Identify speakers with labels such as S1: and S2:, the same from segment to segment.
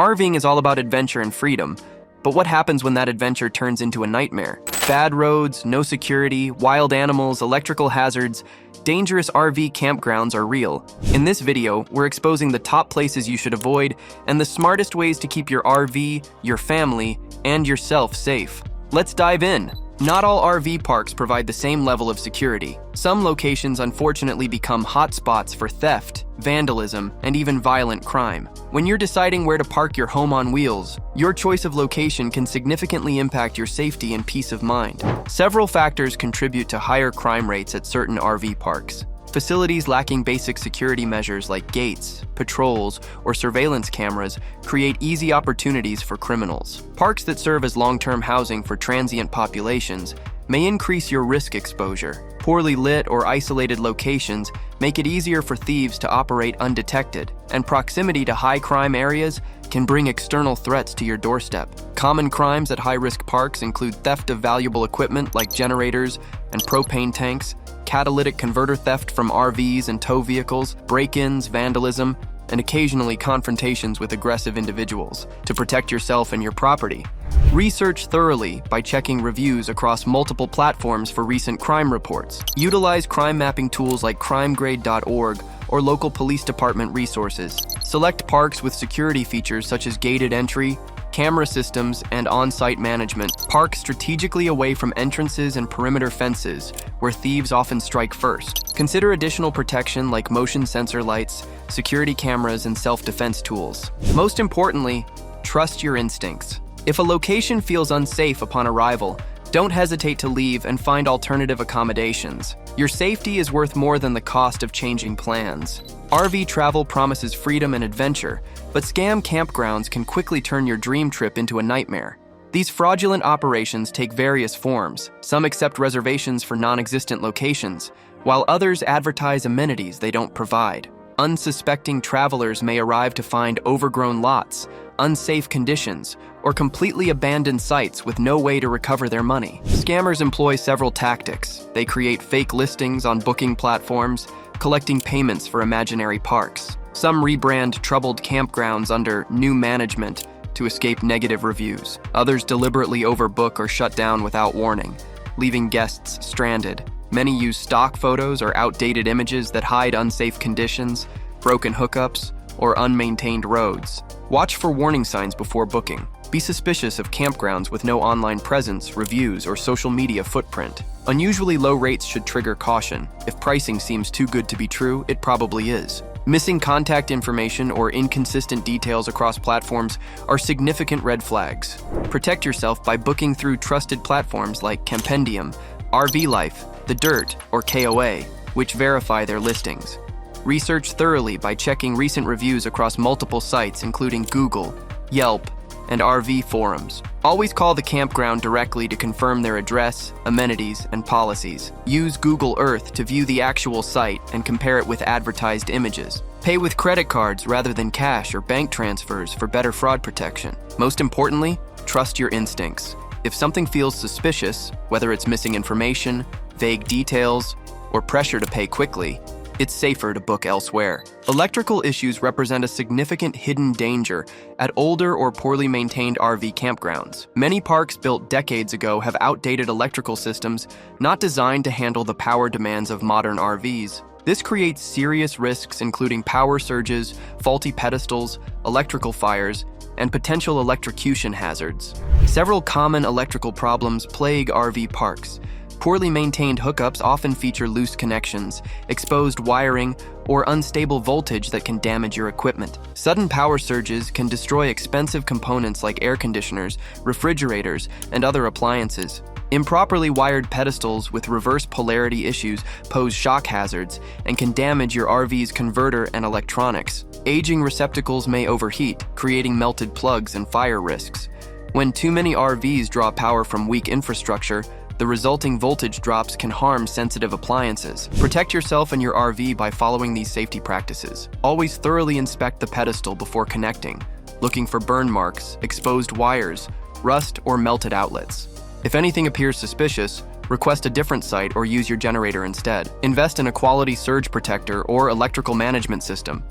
S1: RVing is all about adventure and freedom, but what happens when that adventure turns into a nightmare? Bad roads, no security, wild animals, electrical hazards, dangerous RV campgrounds are real. In this video, we're exposing the top places you should avoid and the smartest ways to keep your RV, your family, and yourself safe. Let's dive in. Not all RV parks provide the same level of security. Some locations unfortunately become hotspots for theft, vandalism, and even violent crime. When you're deciding where to park your home on wheels, your choice of location can significantly impact your safety and peace of mind. Several factors contribute to higher crime rates at certain RV parks. Facilities lacking basic security measures like gates, patrols, or surveillance cameras create easy opportunities for criminals. Parks that serve as long-term housing for transient populations may increase your risk exposure. Poorly lit or isolated locations make it easier for thieves to operate undetected, and proximity to high-crime areas can bring external threats to your doorstep. Common crimes at high-risk parks include theft of valuable equipment like generators and propane tanks, catalytic converter theft from RVs and tow vehicles, break-ins, vandalism, and occasionally confrontations with aggressive individuals. To protect yourself and your property, research thoroughly by checking reviews across multiple platforms for recent crime reports. Utilize crime mapping tools like crimegrade.org or local police department resources. Select parks with security features such as gated entry, camera systems, and on-site management. Park strategically away from entrances and perimeter fences, where thieves often strike first. Consider additional protection like motion sensor lights, security cameras, and self-defense tools. Most importantly, trust your instincts. If a location feels unsafe upon arrival, don't hesitate to leave and find alternative accommodations. Your safety is worth more than the cost of changing plans. RV travel promises freedom and adventure, but scam campgrounds can quickly turn your dream trip into a nightmare. These fraudulent operations take various forms. Some accept reservations for non-existent locations, while others advertise amenities they don't provide. Unsuspecting travelers may arrive to find overgrown lots, unsafe conditions, or completely abandoned sites with no way to recover their money. Scammers employ several tactics. They create fake listings on booking platforms, collecting payments for imaginary parks. Some rebrand troubled campgrounds under new management to escape negative reviews. Others deliberately overbook or shut down without warning, leaving guests stranded. Many use stock photos or outdated images that hide unsafe conditions, broken hookups, or unmaintained roads. Watch for warning signs before booking. Be suspicious of campgrounds with no online presence, reviews, or social media footprint. Unusually low rates should trigger caution. If pricing seems too good to be true, it probably is. Missing contact information or inconsistent details across platforms are significant red flags. Protect yourself by booking through trusted platforms like Campendium, RV Life, The Dirt, or KOA, which verify their listings. Research thoroughly by checking recent reviews across multiple sites including Google, Yelp, and RV forums. Always call the campground directly to confirm their address, amenities, and policies. Use Google Earth to view the actual site and compare it with advertised images. Pay with credit cards rather than cash or bank transfers for better fraud protection. Most importantly, trust your instincts. If something feels suspicious, whether it's missing information, vague details, or pressure to pay quickly, it's safer to book elsewhere. Electrical issues represent a significant hidden danger at older or poorly maintained RV campgrounds. Many parks built decades ago have outdated electrical systems not designed to handle the power demands of modern RVs. This creates serious risks including power surges, faulty pedestals, electrical fires, and potential electrocution hazards. Several common electrical problems plague RV parks. Poorly maintained hookups often feature loose connections, exposed wiring, or unstable voltage that can damage your equipment. Sudden power surges can destroy expensive components like air conditioners, refrigerators, and other appliances. Improperly wired pedestals with reverse polarity issues pose shock hazards and can damage your RV's converter and electronics. Aging receptacles may overheat, creating melted plugs and fire risks. When too many RVs draw power from weak infrastructure, the resulting voltage drops can harm sensitive appliances. Protect yourself and your RV by following these safety practices. Always thoroughly inspect the pedestal before connecting, looking for burn marks, exposed wires, rust, or melted outlets. If anything appears suspicious, request a different site or use your generator instead. Invest in a quality surge protector or electrical management system,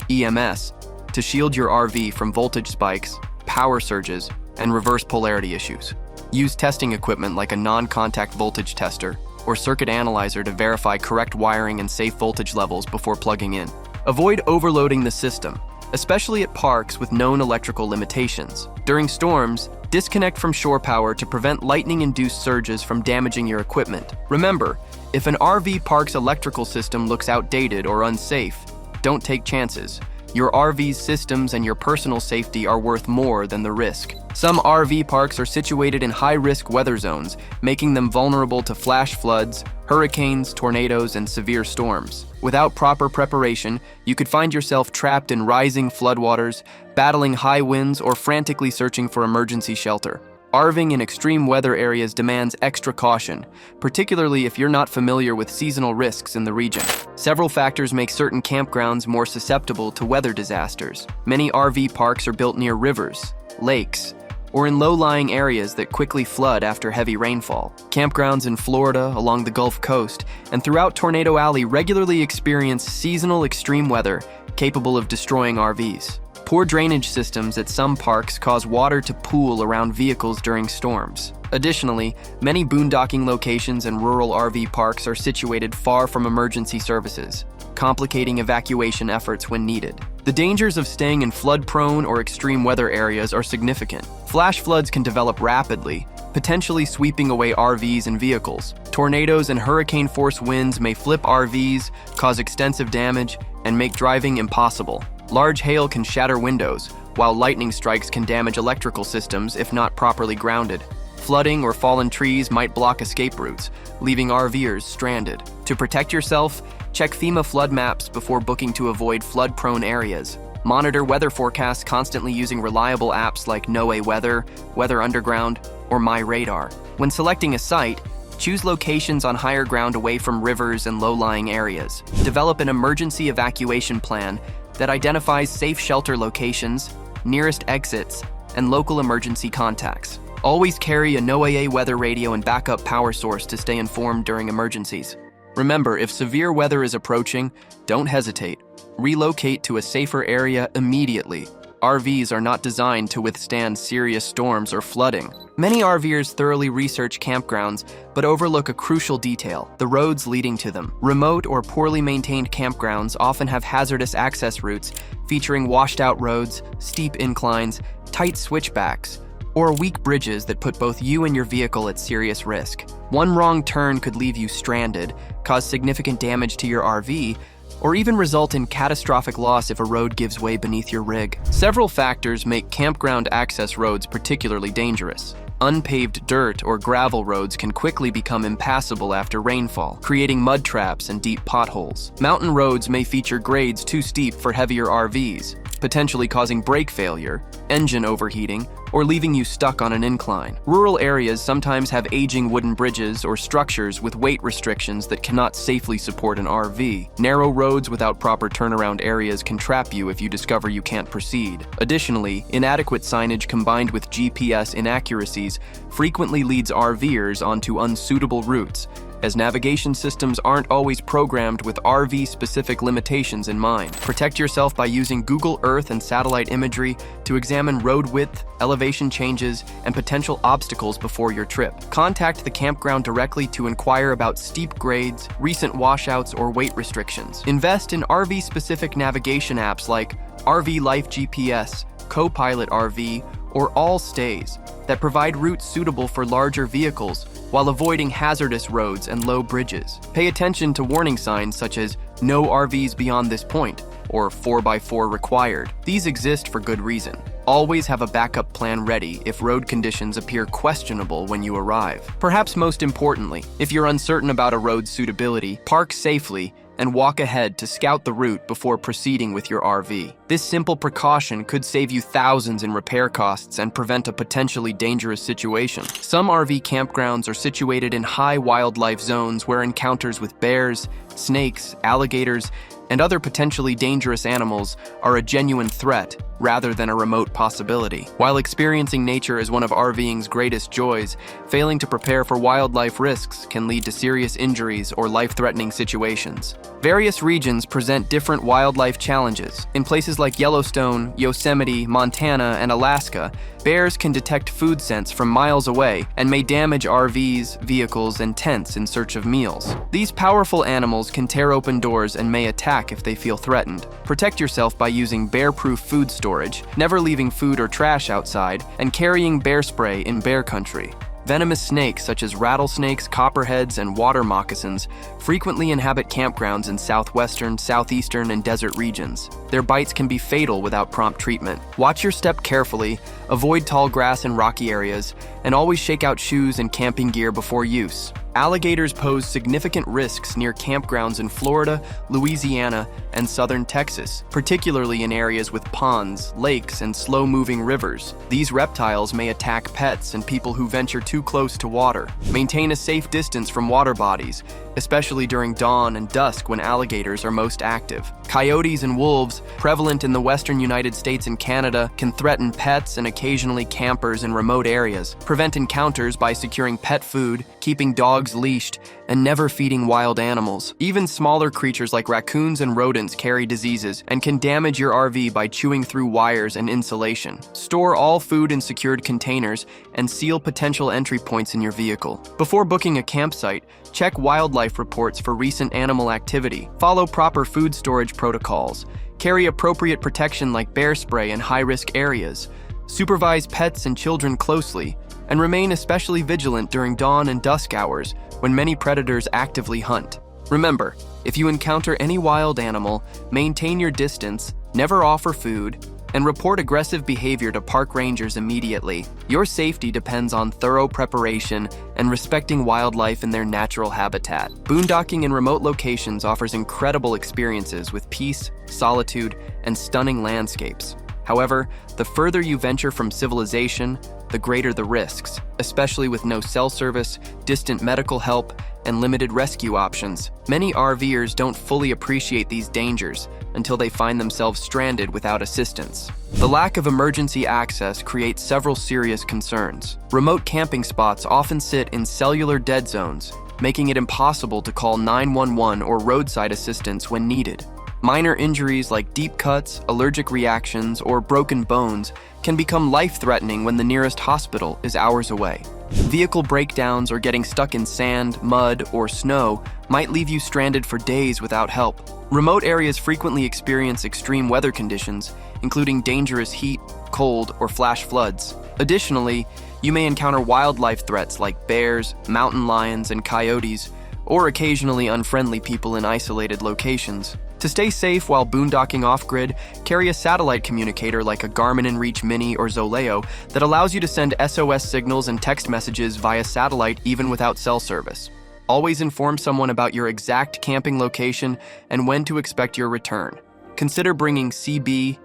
S1: EMS, to shield your RV from voltage spikes, power surges, and reverse polarity issues. Use testing equipment like a non-contact voltage tester or circuit analyzer to verify correct wiring and safe voltage levels before plugging in. Avoid overloading the system, especially at parks with known electrical limitations. During storms, disconnect from shore power to prevent lightning-induced surges from damaging your equipment. Remember, if an RV park's electrical system looks outdated or unsafe, don't take chances. Your RV's systems and your personal safety are worth more than the risk. Some RV parks are situated in high-risk weather zones, making them vulnerable to flash floods, hurricanes, tornadoes, and severe storms. Without proper preparation, you could find yourself trapped in rising floodwaters, battling high winds, or frantically searching for emergency shelter. RVing in extreme weather areas demands extra caution, particularly if you're not familiar with seasonal risks in the region. Several factors make certain campgrounds more susceptible to weather disasters. Many RV parks are built near rivers, lakes, or in low-lying areas that quickly flood after heavy rainfall. Campgrounds in Florida, along the Gulf Coast, and throughout Tornado Alley regularly experience seasonal extreme weather capable of destroying RVs. Poor drainage systems at some parks cause water to pool around vehicles during storms. Additionally, many boondocking locations and rural RV parks are situated far from emergency services, complicating evacuation efforts when needed. The dangers of staying in flood-prone or extreme weather areas are significant. Flash floods can develop rapidly, potentially sweeping away RVs and vehicles. Tornadoes and hurricane-force winds may flip RVs, cause extensive damage, and make driving impossible. Large hail can shatter windows, while lightning strikes can damage electrical systems if not properly grounded. Flooding or fallen trees might block escape routes, leaving RVers stranded. To protect yourself, check FEMA flood maps before booking to avoid flood-prone areas. Monitor weather forecasts constantly using reliable apps like NOAA Weather, Weather Underground, or My Radar. When selecting a site, choose locations on higher ground away from rivers and low-lying areas. Develop an emergency evacuation plan that identifies safe shelter locations, nearest exits, and local emergency contacts. Always carry a NOAA weather radio and backup power source to stay informed during emergencies. Remember, if severe weather is approaching, don't hesitate. Relocate to a safer area immediately. RVs are not designed to withstand serious storms or flooding. Many RVers thoroughly research campgrounds, but overlook a crucial detail: the roads leading to them. Remote or poorly maintained campgrounds often have hazardous access routes featuring washed-out roads, steep inclines, tight switchbacks, or weak bridges that put both you and your vehicle at serious risk. One wrong turn could leave you stranded, cause significant damage to your RV, or even result in catastrophic loss if a road gives way beneath your rig. Several factors make campground access roads particularly dangerous. Unpaved dirt or gravel roads can quickly become impassable after rainfall, creating mud traps and deep potholes. Mountain roads may feature grades too steep for heavier RVs, potentially causing brake failure, engine overheating, or leaving you stuck on an incline. Rural areas sometimes have aging wooden bridges or structures with weight restrictions that cannot safely support an RV. Narrow roads without proper turnaround areas can trap you if you discover you can't proceed. Additionally, inadequate signage combined with GPS inaccuracies frequently leads RVers onto unsuitable routes, as navigation systems aren't always programmed with RV-specific limitations in mind. Protect yourself by using Google Earth and satellite imagery to examine road width, elevation changes, and potential obstacles before your trip. Contact the campground directly to inquire about steep grades, recent washouts, or weight restrictions. Invest in RV-specific navigation apps like RV Life GPS, Copilot RV, or All Stays that provide routes suitable for larger vehicles while avoiding hazardous roads and low bridges. Pay attention to warning signs such as "No RVs beyond this point" or "4x4 required." These exist for good reason. Always have a backup plan ready if road conditions appear questionable when you arrive. Perhaps most importantly, if you're uncertain about a road's suitability, park safely and walk ahead to scout the route before proceeding with your RV. This simple precaution could save you thousands in repair costs and prevent a potentially dangerous situation. Some RV campgrounds are situated in high wildlife zones where encounters with bears, snakes, alligators, and other potentially dangerous animals are a genuine threat rather than a remote possibility. While experiencing nature is one of RVing's greatest joys, failing to prepare for wildlife risks can lead to serious injuries or life-threatening situations. Various regions present different wildlife challenges. In places like Yellowstone, Yosemite, Montana, and Alaska, bears can detect food scents from miles away and may damage RVs, vehicles, and tents in search of meals. These powerful animals can tear open doors and may attack if they feel threatened. Protect yourself by using bear-proof food storage, never leaving food or trash outside, and carrying bear spray in bear country. Venomous snakes such as rattlesnakes, copperheads, and water moccasins frequently inhabit campgrounds in southwestern, southeastern, and desert regions. Their bites can be fatal without prompt treatment. Watch your step carefully, avoid tall grass and rocky areas, and always shake out shoes and camping gear before use. Alligators pose significant risks near campgrounds in Florida, Louisiana, and southern Texas, particularly in areas with ponds, lakes, and slow-moving rivers. These reptiles may attack pets and people who venture too close to water. Maintain a safe distance from water bodies, especially during dawn and dusk when alligators are most active. Coyotes and wolves, prevalent in the western United States and Canada, can threaten pets and occasionally campers in remote areas. Prevent encounters by securing pet food, keeping dogs leashed, and never feeding wild animals. Even smaller creatures like raccoons and rodents carry diseases and can damage your RV by chewing through wires and insulation. Store all food in secured containers and seal potential entry points in your vehicle. Before booking a campsite, check wildlife reports for recent animal activity. Follow proper food storage protocols. Carry appropriate protection like bear spray in high-risk areas. Supervise pets and children closely, and remain especially vigilant during dawn and dusk hours when many predators actively hunt. Remember, if you encounter any wild animal, maintain your distance, never offer food, and report aggressive behavior to park rangers immediately. Your safety depends on thorough preparation and respecting wildlife in their natural habitat. Boondocking in remote locations offers incredible experiences with peace, solitude, and stunning landscapes. However, the further you venture from civilization, the greater the risks, especially with no cell service, distant medical help, and limited rescue options. Many RVers don't fully appreciate these dangers until they find themselves stranded without assistance. The lack of emergency access creates several serious concerns. Remote camping spots often sit in cellular dead zones, making it impossible to call 911 or roadside assistance when needed. Minor injuries like deep cuts, allergic reactions, or broken bones can become life-threatening when the nearest hospital is hours away. Vehicle breakdowns or getting stuck in sand, mud, or snow might leave you stranded for days without help. Remote areas frequently experience extreme weather conditions, including dangerous heat, cold, or flash floods. Additionally, you may encounter wildlife threats like bears, mountain lions, and coyotes, or occasionally unfriendly people in isolated locations. To stay safe while boondocking off-grid, carry a satellite communicator like a Garmin inReach Mini or Zoleo that allows you to send SOS signals and text messages via satellite even without cell service. Always inform someone about your exact camping location and when to expect your return. Consider bringing CB,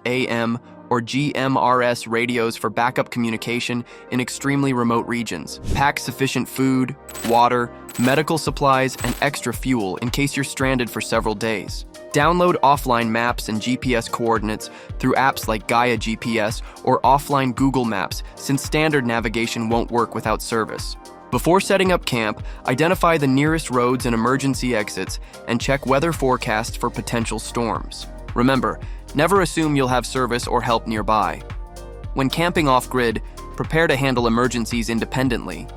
S1: HAM, or GMRS radios for backup communication in extremely remote regions. Pack sufficient food, water, medical supplies, and extra fuel in case you're stranded for several days. Download offline maps and GPS coordinates through apps like Gaia GPS or offline Google Maps, since standard navigation won't work without service. Before setting up camp, identify the nearest roads and emergency exits and check weather forecasts for potential storms. Remember, never assume you'll have service or help nearby. When camping off-grid, prepare to handle emergencies independently.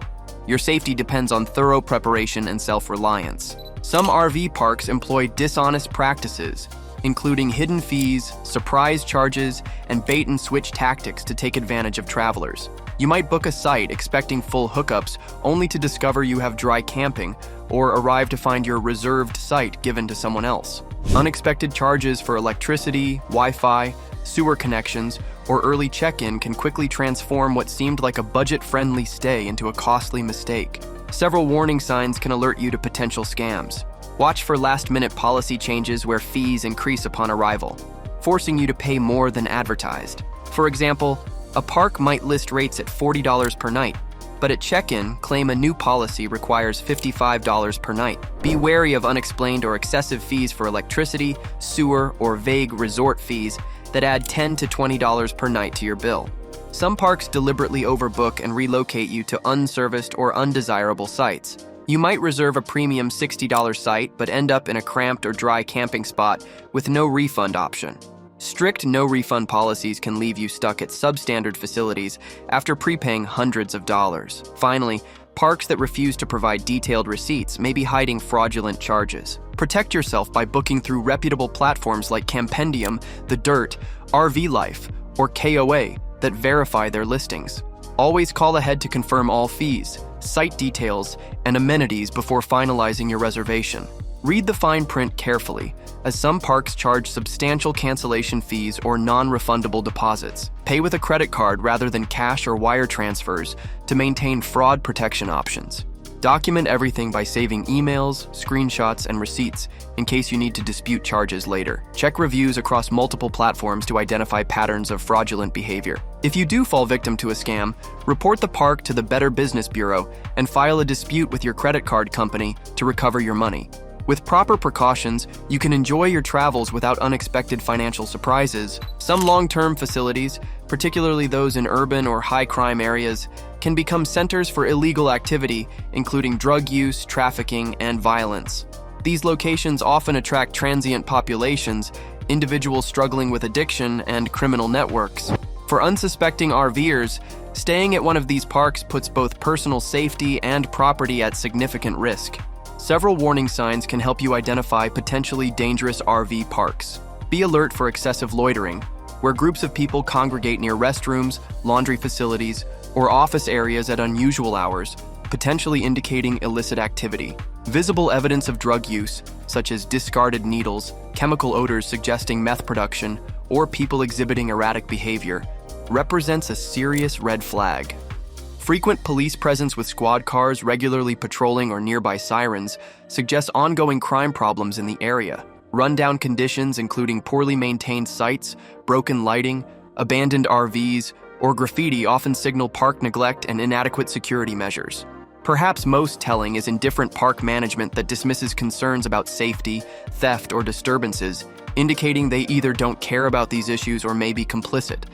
S1: Your safety depends on thorough preparation and self-reliance. Some RV parks employ dishonest practices, including hidden fees, surprise charges, and bait-and-switch tactics to take advantage of travelers. You might book a site expecting full hookups only to discover you have dry camping or arrive to find your reserved site given to someone else. Unexpected charges for electricity, Wi-Fi, sewer connections, or early check-in can quickly transform what seemed like a budget-friendly stay into a costly mistake. Several warning signs can alert you to potential scams. Watch for last-minute policy changes where fees increase upon arrival, forcing you to pay more than advertised. For example, a park might list rates at $40 per night, But at check-in, claim a new policy requires $55 per night. Be wary of unexplained or excessive fees for electricity, sewer, or vague resort fees that add $10 to $20 per night to your bill. Some parks deliberately overbook and relocate you to unserviced or undesirable sites. You might reserve a premium $60 site but end up in a cramped or dry camping spot with no refund option. Strict no-refund policies can leave you stuck at substandard facilities after prepaying hundreds of dollars. Finally, parks that refuse to provide detailed receipts may be hiding fraudulent charges. Protect yourself by booking through reputable platforms like Campendium, The Dirt, RV Life, or KOA that verify their listings. Always call ahead to confirm all fees, site details, and amenities before finalizing your reservation. Read the fine print carefully, as some parks charge substantial cancellation fees or non-refundable deposits. Pay with a credit card rather than cash or wire transfers to maintain fraud protection options. Document everything by saving emails, screenshots, and receipts in case you need to dispute charges later. Check reviews across multiple platforms to identify patterns of fraudulent behavior. If you do fall victim to a scam, report the park to the Better Business Bureau and file a dispute with your credit card company to recover your money. With proper precautions, you can enjoy your travels without unexpected financial surprises. Some long-term facilities, particularly those in urban or high-crime areas, can become centers for illegal activity, including drug use, trafficking, and violence. These locations often attract transient populations, individuals struggling with addiction, and criminal networks. For unsuspecting RVers, staying at one of these parks puts both personal safety and property at significant risk. Several warning signs can help you identify potentially dangerous RV parks. Be alert for excessive loitering, where groups of people congregate near restrooms, laundry facilities, or office areas at unusual hours, potentially indicating illicit activity. Visible evidence of drug use, such as discarded needles, chemical odors suggesting meth production, or people exhibiting erratic behavior, represents a serious red flag. Frequent police presence with squad cars regularly patrolling or nearby sirens suggests ongoing crime problems in the area. Rundown conditions, including poorly maintained sites, broken lighting, abandoned RVs, or graffiti, often signal park neglect and inadequate security measures. Perhaps most telling is indifferent park management that dismisses concerns about safety, theft, or disturbances, indicating they either don't care about these issues or may be complicit.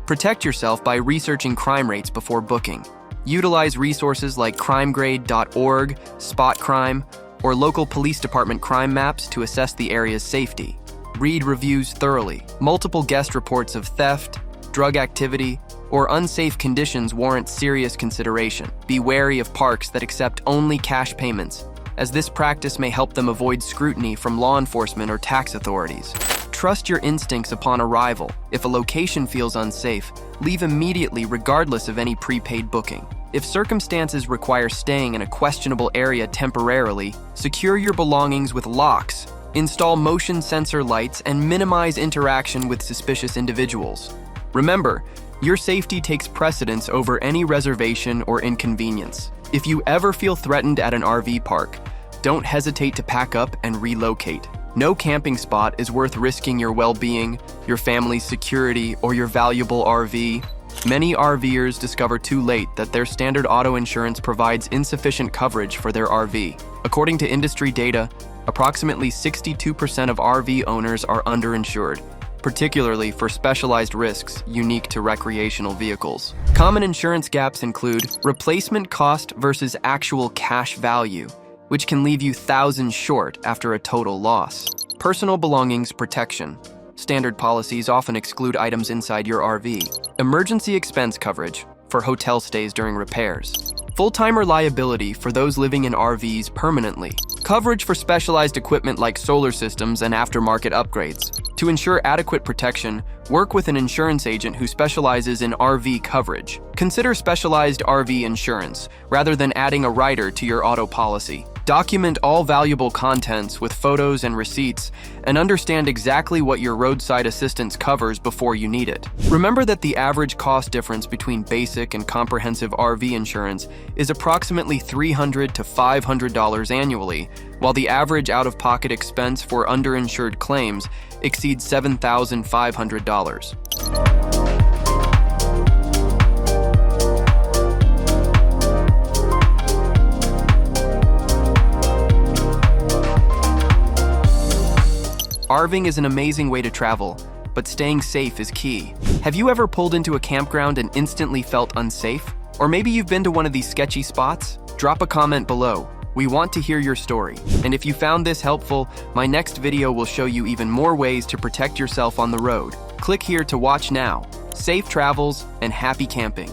S1: Protect yourself by researching crime rates before booking. Utilize resources like crimegrade.org, Spot Crime, or local police department crime maps to assess the area's safety. Read reviews thoroughly. Multiple guest reports of theft, drug activity, or unsafe conditions warrant serious consideration. Be wary of parks that accept only cash payments, as this practice may help them avoid scrutiny from law enforcement or tax authorities. Trust your instincts upon arrival. If a location feels unsafe, leave immediately regardless of any prepaid booking. If circumstances require staying in a questionable area temporarily, secure your belongings with locks, install motion sensor lights, and minimize interaction with suspicious individuals. Remember, your safety takes precedence over any reservation or inconvenience. If you ever feel threatened at an RV park, don't hesitate to pack up and relocate. No camping spot is worth risking your well-being, your family's security, or your valuable RV. Many RVers discover too late that their standard auto insurance provides insufficient coverage for their RV. According to industry data, approximately 62% of RV owners are underinsured, particularly for specialized risks unique to recreational vehicles. Common insurance gaps include replacement cost versus actual cash value, which can leave you thousands short after a total loss. Personal belongings protection. Standard policies often exclude items inside your RV. Emergency expense coverage for hotel stays during repairs. Full-timer liability for those living in RVs permanently. Coverage for specialized equipment like solar systems and aftermarket upgrades. To ensure adequate protection, work with an insurance agent who specializes in RV coverage. Consider specialized RV insurance rather than adding a rider to your auto policy. Document all valuable contents with photos and receipts, and understand exactly what your roadside assistance covers before you need it. Remember that the average cost difference between basic and comprehensive RV insurance is approximately $300 to $500 annually, while the average out-of-pocket expense for underinsured claims exceeds $7,500. RVing is an amazing way to travel, but staying safe is key. Have you ever pulled into a campground and instantly felt unsafe? Or maybe you've been to one of these sketchy spots? Drop a comment below. We want to hear your story. And if you found this helpful, my next video will show you even more ways to protect yourself on the road. Click here to watch now. Safe travels and happy camping.